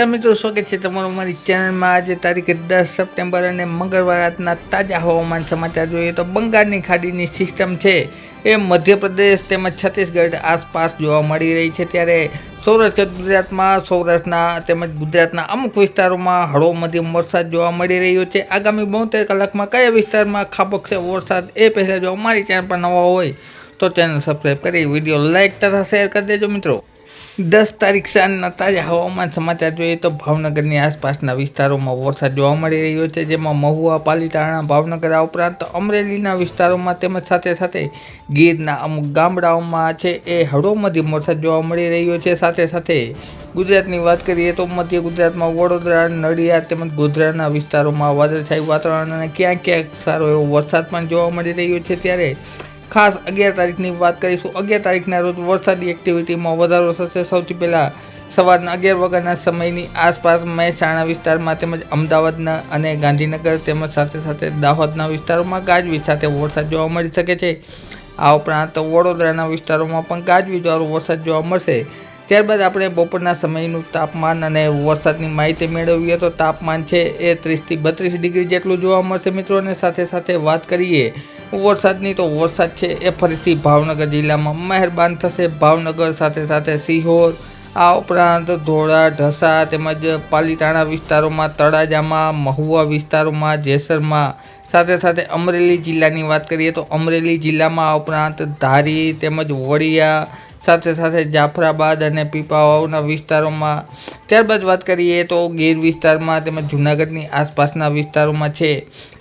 મિત્રો સ્વાગત છે તમારું અમારી ચેનલમાં। આજે તારીખ 10 સપ્ટેમ્બર અને મંગળવાર રાતના તાજા હવામાન સમાચાર જોઈએ તો બંગાળની ખાડીની સિસ્ટમ છે એ મધ્યપ્રદેશ તેમજ છત્તીસગઢ આસપાસ જોવા મળી રહી છે। ત્યારે સૌરાષ્ટ્ર ગુજરાતમાં સૌરાષ્ટ્રના તેમજ ગુજરાતના અમુક વિસ્તારોમાં હળવો મધ્યમ વરસાદ જોવા મળી રહ્યો છે। આગામી 72 કલાકમાં કયા વિસ્તારમાં ખાબકશે વરસાદ એ પહેલાં જો અમારી ચેનલ પર નવા હોય તો ચેનલ સબસ્ક્રાઈબ કરી વિડીયો લાઇક તથા શેર કરી દેજો મિત્રો। 10 તારીખ સાંજના તાજા હવામાન સમાચાર જોઈએ તો ભાવનગરની આસપાસના વિસ્તારોમાં વરસાદ જોવા મળી રહ્યો છે, જેમાં મહુવા, પાલીતાણા, ભાવનગર આ ઉપરાંત અમરેલીના વિસ્તારોમાં તેમજ સાથે સાથે ગીરના અમુક ગામડાઓમાં છે એ હળવો મધ્યમ વરસાદ જોવા મળી રહ્યો છે। સાથે સાથે ગુજરાતની વાત કરીએ તો મધ્ય ગુજરાતમાં વડોદરા, નડિયાદ તેમજ ગોધરાના વિસ્તારોમાં વાદળછાયું વાતાવરણ અને ક્યાંક ક્યાંક સારો એવો વરસાદ પણ જોવા મળી રહ્યો છે। ત્યારે ખાસ 11 તારીખની વાત કરીશું। 11 તારીખના રોજ વરસાદી એક્ટિવિટીમાં વધારો થશે। સૌથી પહેલાં સવારના 11 વાગ્યાના સમયની આસપાસ મહેસાણા વિસ્તારમાં તેમજ અમદાવાદના અને ગાંધીનગર તેમજ સાથે સાથે દાહોદના વિસ્તારોમાં ગાજવીજ સાથે વરસાદ જોવા મળી શકે છે। આ ઉપરાંત વડોદરાના વિસ્તારોમાં પણ ગાજવીજવાળો વરસાદ જોવા મળશે। ત્યારબાદ આપણે બપોરના સમયનું તાપમાન અને વરસાદની માહિતી મેળવીએ તો તાપમાન છે એ 30 થી 32 ડિગ્રી જેટલું જોવા મળશે મિત્રો। અને સાથે સાથે વાત કરીએ વરસાદની તો વરસાદ છે એ ફરીથી ભાવનગર જિલ્લામાં મહેરબાન થશે। ભાવનગર સાથે સાથે સિહોર આ ઉપરાંત ધોળા, ઢસા તેમજ પાલીતાણા વિસ્તારોમાં, તળાજામાં, મહુવા વિસ્તારોમાં, જેસરમાં સાથે સાથે અમરેલી જિલ્લાની વાત કરીએ તો અમરેલી જિલ્લામાં આ ઉપરાંત ધારી તેમજ વડિયા સાથે સાથે જાફરાબાદ અને પીપાવાવના વિસ્તારોમાં। ત્યારબાદ વાત કરીએ તો ગીર વિસ્તારમાં તેમજ જૂનાગઢની આસપાસના વિસ્તારોમાં છે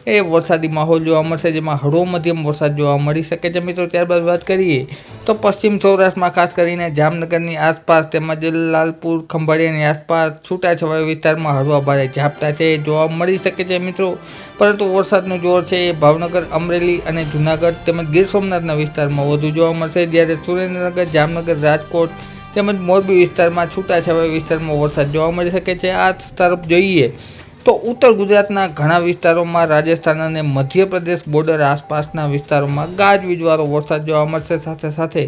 એ વરસાદી માહોલ જોવા મળશે, જેમાં હળવો મધ્યમ વરસાદ જોવા મળી શકે છે મિત્રો। ત્યારબાદ વાત કરીએ તો પશ્ચિમ સૌરાષ્ટ્રમાં ખાસ કરીને જામનગરની આસપાસ તેમજ લાલપુર, ખંભાળિયાની આસપાસ છૂટાછવાયા વિસ્તારમાં હળવા ભારે ઝાપટા છે જોવા મળી શકે છે મિત્રો। પરંતુ વરસાદનું જોર છે એ ભાવનગર, અમરેલી અને જૂનાગઢ તેમજ ગીર સોમનાથના વિસ્તારમાં વધુ જોવા મળશે, જ્યારે સુરેન્દ્રનગર, જામનગર, રાજકોટ તેમજ મોરબી વિસ્તારમાં છૂટાછવાયા વિસ્તારમાં વરસાદ જોવા મળી શકે છે। આ તરફ જોઈએ તો ઉત્તર ગુજરાતના ઘણા વિસ્તારોમાં, રાજસ્થાન અને મધ્યપ્રદેશ બોર્ડર આસપાસના વિસ્તારોમાં ગાજવીજવાળો વરસાદ જોવા મળશે। સાથે સાથે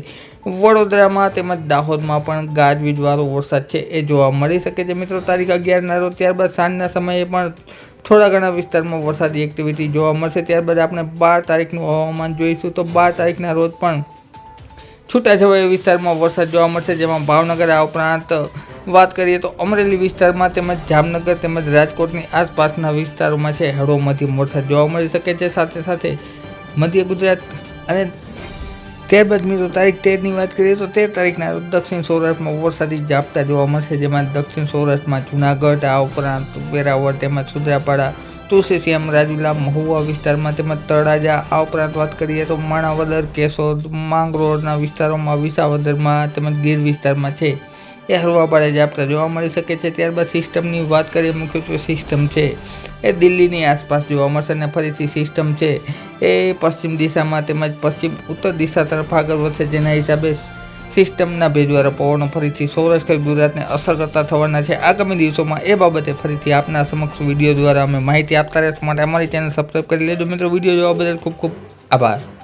વડોદરામાં તેમજ દાહોદમાં પણ ગાજવીજવાળો વરસાદ છે એ જોવા મળી શકે છે મિત્રો તારીખ 11ના રોજ। ત્યારબાદ સાંજના સમયે પણ થોડા ઘણા વિસ્તારમાં વરસાદી એક્ટિવિટી જોવા મળશે। ત્યારબાદ આપણે 12 તારીખનું હવામાન જોઈશું તો 12 તારીખના રોજ પણ છૂટાછવાયા વિસ્તારમાં વરસાદ જોવા મળશે, જેમાં ભાવનગર આ ઉપરાંત વાત કરીએ તો અમરેલી વિસ્તારમાં તેમજ જામનગર તેમજ રાજકોટની આસપાસના વિસ્તારોમાં છે હળવો મધ્યમ વરસાદ જોવા મળી શકે છે। સાથે સાથે મધ્ય ગુજરાત અને ત્યારબાદ મિત્રો તારીખ 13ની વાત કરીએ તો 13 તારીખના રોજ દક્ષિણ સૌરાષ્ટ્રમાં વરસાદી ઝાપટા જોવા મળશે, જેમાં દક્ષિણ સૌરાષ્ટ્રમાં જૂનાગઢ આ ઉપરાંત વેરાવળ તેમજ સુત્રાપાડા, તુલસીશ્યામ, રાજુલા, મહુવા વિસ્તારમાં તેમજ તળાજા આ ઉપરાંત વાત કરીએ તો માણાવદર, કેશોદ, માંગરોળના વિસ્તારોમાં, વિસાવદરમાં તેમજ ગીર વિસ્તારમાં છે એ હળવા ભારે ઝાપટા જોવા મળી શકે છે। ત્યારબાદ સિસ્ટમની વાત કરીએ, મુખ્યત્વે સિસ્ટમ છે એ દિલ્હીની આસપાસ જોવા મળશે અને ફરીથી સિસ્ટમ છે એ પશ્ચિમ દિશામાં તેમજ પશ્ચિમ ઉત્તર દિશા તરફ આગળ વધશે, જેના હિસાબે સિસ્ટમના ભેજવાળા પવનો ફરીથી સૌરાષ્ટ્ર ગુજરાતને અસર કરતા થવાના છે। આગામી દિવસોમાં એ બાબતે ફરીથી આપના સમક્ષ વિડીયો દ્વારા અમે માહિતી આપતા રહેશું, માટે અમારી ચેનલ સબસ્ક્રાઈબ કરી લેજો મિત્રો। વિડીયો જોવા બદલ ખૂબ ખૂબ આભાર।